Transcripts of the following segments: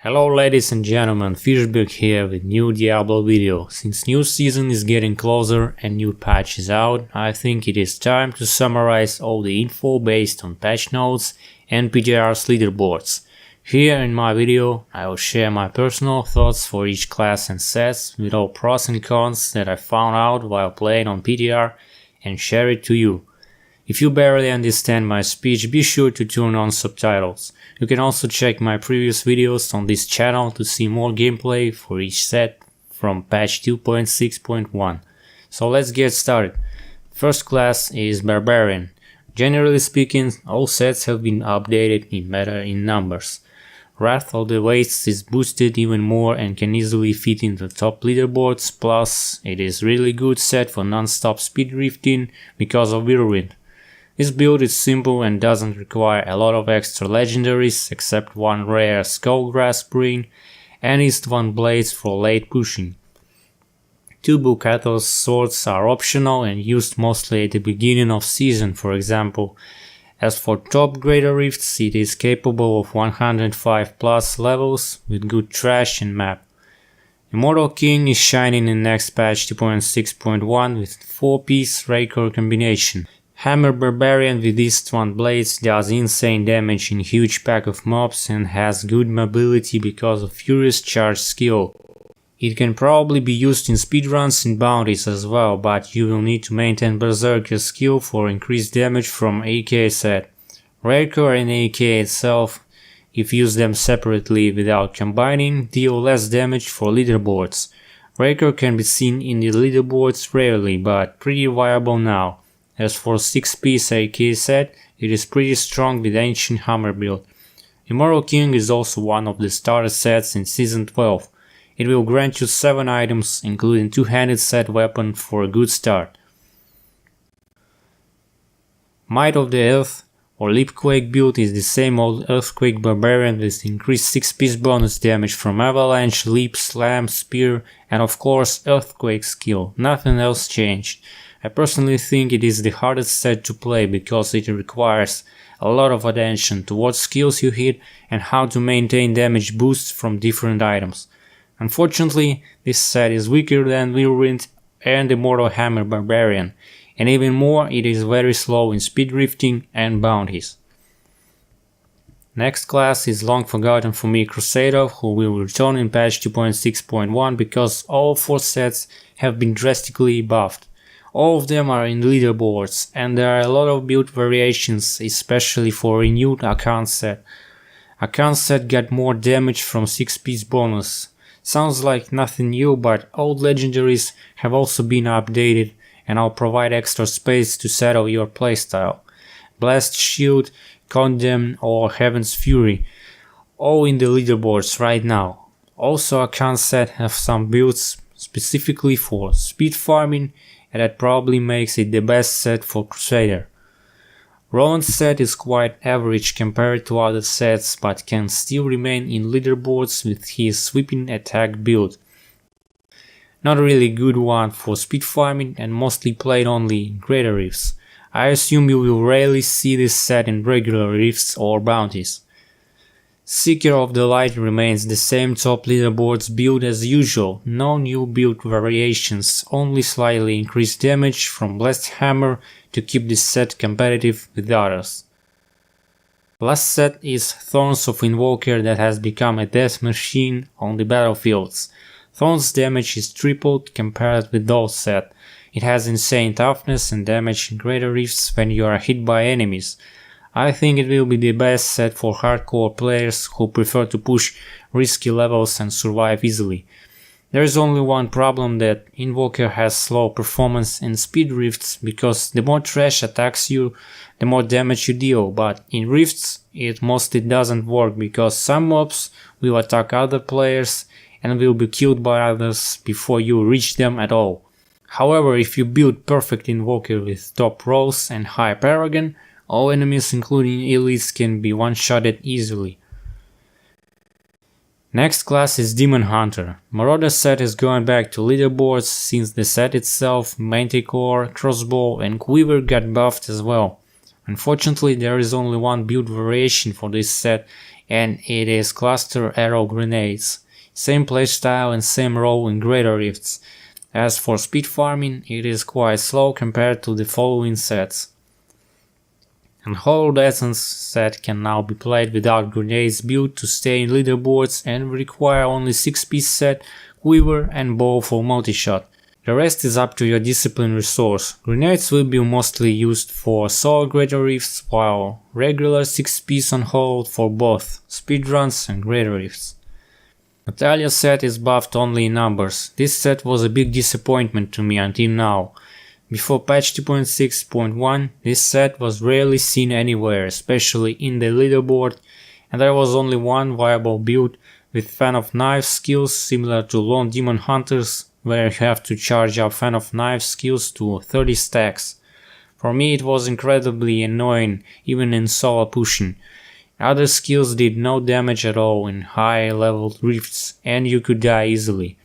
Hello ladies and gentlemen, Fishberg here with new Diablo video. Since new season is getting closer and new patch is out, I think it is time to summarize all the info based on patch notes and PTR's leaderboards. Here in my video, I will share my personal thoughts for each class and sets with all pros and cons that I found out while playing on PTR and share it to you. If you barely understand my speech, be sure to turn on subtitles. You can also check my previous videos on this channel to see more gameplay for each set from patch 2.6.1. So let's get started. First class is Barbarian. Generally speaking, all sets have been updated in meta in numbers. Wrath of the Wastes is boosted even more and can easily fit in the top leaderboards, plus it is really good set for non-stop speed drifting because of Whirlwind. This build is simple and doesn't require a lot of extra legendaries except one rare Skullgrasp ring and East-1 blades for late pushing. 2 Bukatos swords are optional and used mostly at the beginning of season, for example. As for top Greater Rifts, it is capable of 105 plus levels with good trash and map. Immortal King is shining in next patch 2.6.1 with 4-piece Raker combination. Hammer Barbarian with East-1 blades does insane damage in huge pack of mobs and has good mobility because of Furious Charge skill. It can probably be used in speedruns and bounties as well, but you will need to maintain Berserker skill for increased damage from AK set. Raker and AK itself, if use them separately without combining, deal less damage for leaderboards. Raker can be seen in the leaderboards rarely, but pretty viable now. As for 6-piece AK set, it is pretty strong with Ancient Hammer build. Immortal King is also one of the starter sets in Season 12. It will grant you 7 items, including 2-handed set weapon for a good start. Might of the Earth or Leapquake build is the same old Earthquake Barbarian with increased 6-piece bonus damage from Avalanche, Leap, Slam, Spear and of course Earthquake skill. Nothing else changed. I personally think it is the hardest set to play because it requires a lot of attention to what skills you hit and how to maintain damage boosts from different items. Unfortunately, this set is weaker than Whirlwind and Immortal Hammer Barbarian, and even more, it is very slow in speed drifting and bounties. Next class is long forgotten for me Crusader, who will return in patch 2.6.1 because all 4 sets have been drastically buffed. All of them are in leaderboards, and there are a lot of build variations, especially for renewed account set. Account set got more damage from 6-piece bonus. Sounds like nothing new, but old legendaries have also been updated, and I'll provide extra space to settle your playstyle. Blast Shield, Condemn or Heaven's Fury, all in the leaderboards right now. Also account set have some builds specifically for speed farming, and that probably makes it the best set for Crusader. Roland's set is quite average compared to other sets, but can still remain in leaderboards with his sweeping attack build. Not a really good one for speed farming and mostly played only in Greater Rifts. I assume you will rarely see this set in regular Rifts or bounties. Seeker of the Light remains the same top leaderboards build as usual, no new build variations, only slightly increased damage from Blast Hammer to keep this set competitive with others. Last set is Thorns of Invoker that has become a death machine on the battlefields. Thorns damage is tripled compared with those set. It has insane toughness and damage in Greater Rifts when you are hit by enemies. I think it will be the best set for hardcore players who prefer to push risky levels and survive easily. There is only one problem, that Invoker has slow performance in speed rifts because the more trash attacks you, the more damage you deal, but in rifts it mostly doesn't work because some mobs will attack other players and will be killed by others before you reach them at all. However, if you build perfect Invoker with top rolls and high paragon, all enemies including elites can be one-shotted easily. Next class is Demon Hunter. Marauder set is going back to leaderboards since the set itself, Manticore, Crossbow and Quiver got buffed as well. Unfortunately, there is only one build variation for this set, and it is cluster arrow grenades. Same playstyle and same role in greater rifts. As for speed farming, it is quite slow compared to the following sets. And Hollowed Essence set can now be played without grenades built to stay in leaderboards and require only 6-piece set, quiver and bow for multi-shot. The rest is up to your discipline resource. Grenades will be mostly used for solo greater rifts, while regular 6-piece on hold for both speedruns and greater rifts. Natalia set is buffed only in numbers. This set was a big disappointment to me until now. Before patch 2.6.1, this set was rarely seen anywhere, especially in the leaderboard, and there was only one viable build with Fan of Knives skills similar to Lone Demon Hunters, where you have to charge up Fan of Knives skills to 30 stacks. For me it was incredibly annoying, even in solo pushing. Other skills did no damage at all in high level rifts and you could die easily.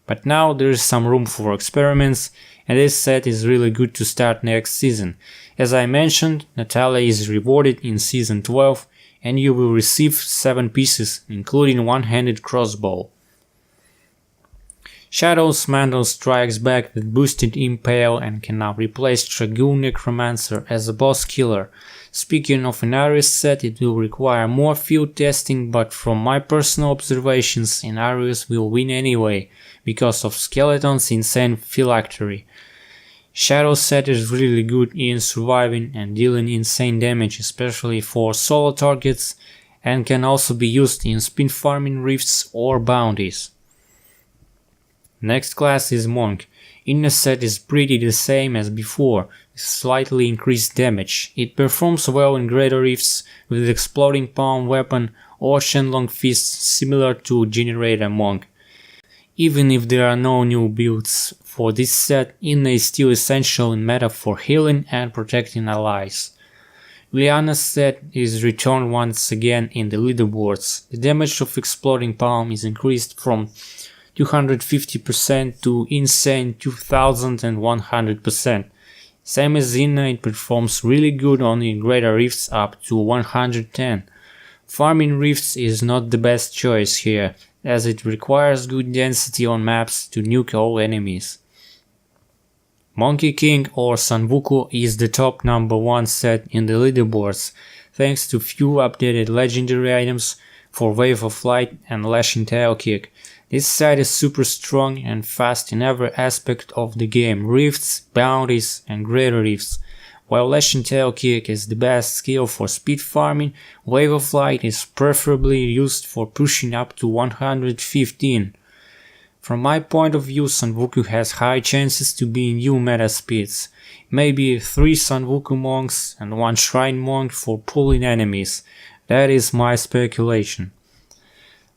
But now there is some room for experiments, and this set is really good to start next season. As I mentioned, Natalia is rewarded in season 12 and you will receive 7 pieces, including one-handed crossbow. Shadow's Mantle strikes back with boosted Impale and can now replace Dragoon Necromancer as a boss killer. Speaking of Inarius set, it will require more field testing, but from my personal observations, Inarius will win anyway, because of Skeleton's insane phylactery. Shadow set is really good in surviving and dealing insane damage, especially for solo targets, and can also be used in spin farming rifts or bounties. Next class is Monk. Inner set is pretty the same as before, with slightly increased damage. It performs well in greater rifts with exploding palm weapon or Shenlong fists similar to Generator Monk. Even if there are no new builds for this set, Inner is still essential in meta for healing and protecting allies. Liana's set is returned once again in the leaderboards. The damage of Exploding Palm is increased from 250% to insane 2100%. Same as Inna, it performs really good on in greater rifts up to 110. Farming rifts is not the best choice here, as it requires good density on maps to nuke all enemies. Monkey King or Sanbuku is the top number 1 set in the leaderboards, thanks to few updated legendary items for Wave of Light and Lashing Tail Kick. This set is super strong and fast in every aspect of the game, rifts, bounties and greater rifts. While Lashing Tail Kick is the best skill for speed farming, Wave of Light is preferably used for pushing up to 115. From my point of view, Sanbuku has high chances to be in new meta speeds. Maybe 3 Sanbuku monks and 1 Shrine monk for pulling enemies. That is my speculation.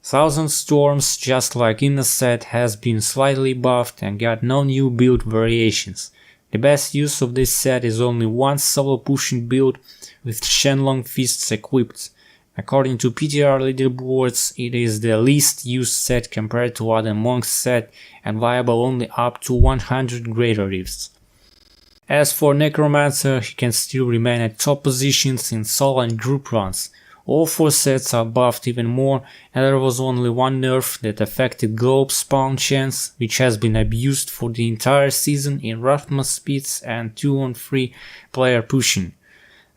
Thousand Storms, just like in the set, has been slightly buffed and got no new build variations. The best use of this set is only one solo pushing build with Shenlong fists equipped. According to PTR leaderboards, it is the least used set compared to other monks set and viable only up to 100 greater rifts. As for Necromancer, he can still remain at top positions in solo and group runs. All 4 sets are buffed even more, and there was only one nerf that affected globe spawn chance, which has been abused for the entire season in Rathma speeds and 2-on-3 player pushing.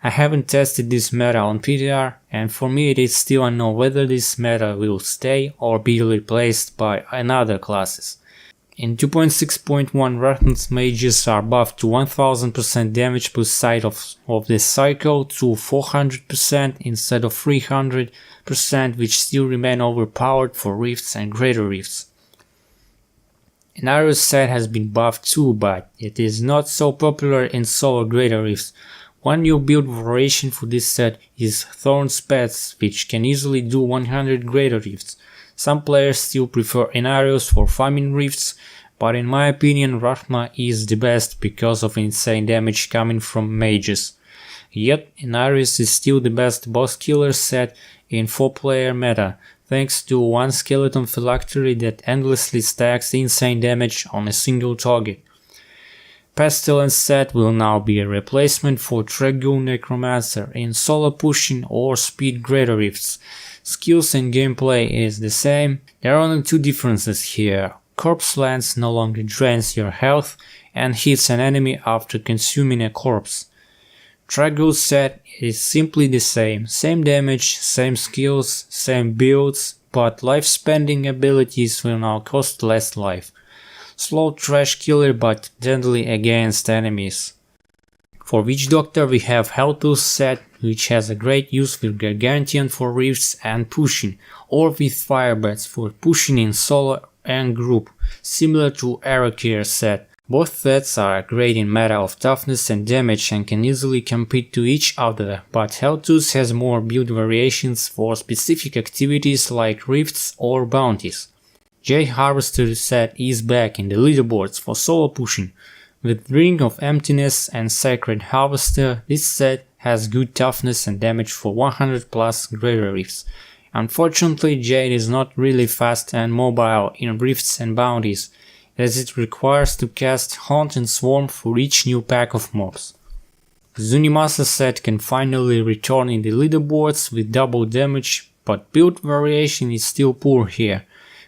I haven't tested this meta on PTR, and for me it is still unknown whether this meta will stay or be replaced by another classes. In 2.6.1, Rathma's mages are buffed to 1000% damage per side of the cycle to 400% instead of 300%, which still remain overpowered for rifts and greater rifts. Inarius set has been buffed too, but it is not so popular in solo greater rifts. One new build variation for this set is Thorn's Pets, which can easily do 100 greater rifts. Some players still prefer Inarius for farming rifts, but in my opinion Rathma is the best because of insane damage coming from mages. Yet Inarius is still the best boss killer set in 4-player meta, thanks to one skeleton phylactery that endlessly stacks insane damage on a single target. Pestilence set will now be a replacement for Dragoon Necromancer in solo pushing or speed greater rifts. Skills and gameplay is the same, there are only two differences here. Corpse Lance no longer drains your health and hits an enemy after consuming a corpse. Dragoon set is simply the same damage, same skills, same builds, but life spending abilities will now cost less life. Slow trash killer but deadly against enemies. For Witch Doctor we have Helltooth set, which has a great use with Gargantian for rifts and pushing, or with Firebats for pushing in solo and group, similar to Arrowkeer set. Both sets are great in matter of toughness and damage and can easily compete to each other, but Helltooth has more build variations for specific activities like rifts or bounties. Jade Harvester set is back in the leaderboards for solo pushing. With Ring of Emptiness and Sacred Harvester, this set has good toughness and damage for 100 plus greater rifts. Unfortunately, Jade is not really fast and mobile in rifts and bounties, as it requires to cast Haunt and Swarm for each new pack of mobs. Zunimasa set can finally return in the leaderboards with double damage, but build variation is still poor here.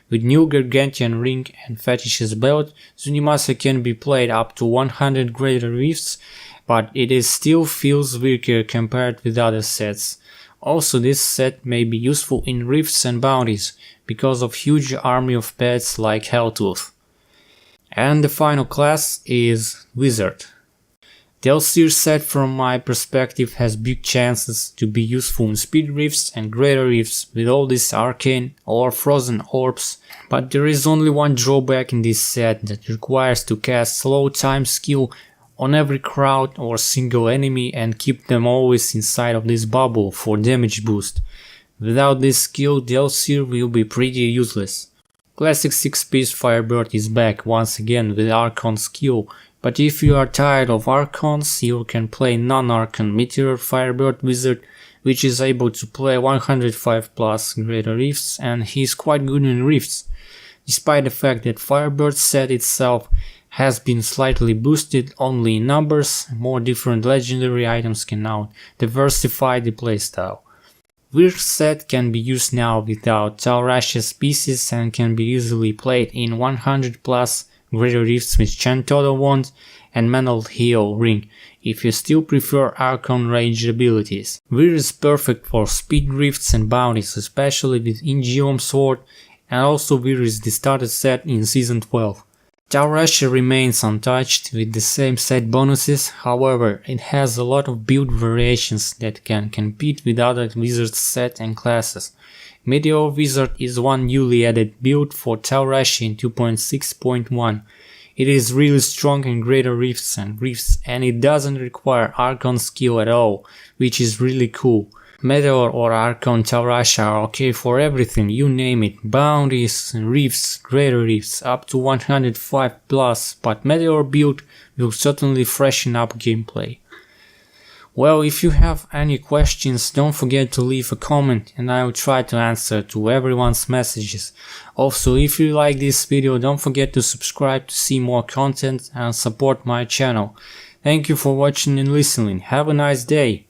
With new Gargantian Ring and Fetish's Belt, Zunimasa can be played up to 100 greater rifts, but it still feels weaker compared with other sets. Also, this set may be useful in rifts and bounties, because of huge army of pets like Helltooth. And the final class is Wizard. The Elseer set from my perspective has big chances to be useful in speed rifts and greater rifts with all these arcane or frozen orbs, but there is only one drawback in this set that requires to cast slow time skill on every crowd or single enemy and keep them always inside of this bubble for damage boost. Without this skill, the Elseer will be pretty useless. Classic 6-piece Firebird is back once again with Archon skill, but if you are tired of Archons, you can play non-Archon Meteor Firebird Wizard, which is able to play 105 plus greater rifts, and he is quite good in rifts. Despite the fact that Firebird set itself has been slightly boosted only in numbers, more different legendary items can now diversify the playstyle. Weird set can be used now without Taurash's pieces and can be easily played in 100 plus greater rifts with Chantodo Wand and Mental Heal Ring, if you still prefer Archon ranged abilities. Weird is perfect for speed rifts and bounties, especially with Ingeom Sword, and also Weird is the starter set in Season 12. Taurasha remains untouched with the same set bonuses, however it has a lot of build variations that can compete with other wizard sets and classes. Meteor Wizard is one newly added build for Taurasha in 2.6.1. It is really strong in greater rifts and it doesn't require Archon skill at all, which is really cool. Meteor or Archon Taurasha are okay for everything, you name it, bounties, rifts, greater rifts, up to 105 plus, but Meteor build will certainly freshen up gameplay. Well, if you have any questions, don't forget to leave a comment and I will try to answer to everyone's messages. Also, if you like this video, don't forget to subscribe to see more content and support my channel. Thank you for watching and listening. Have a nice day.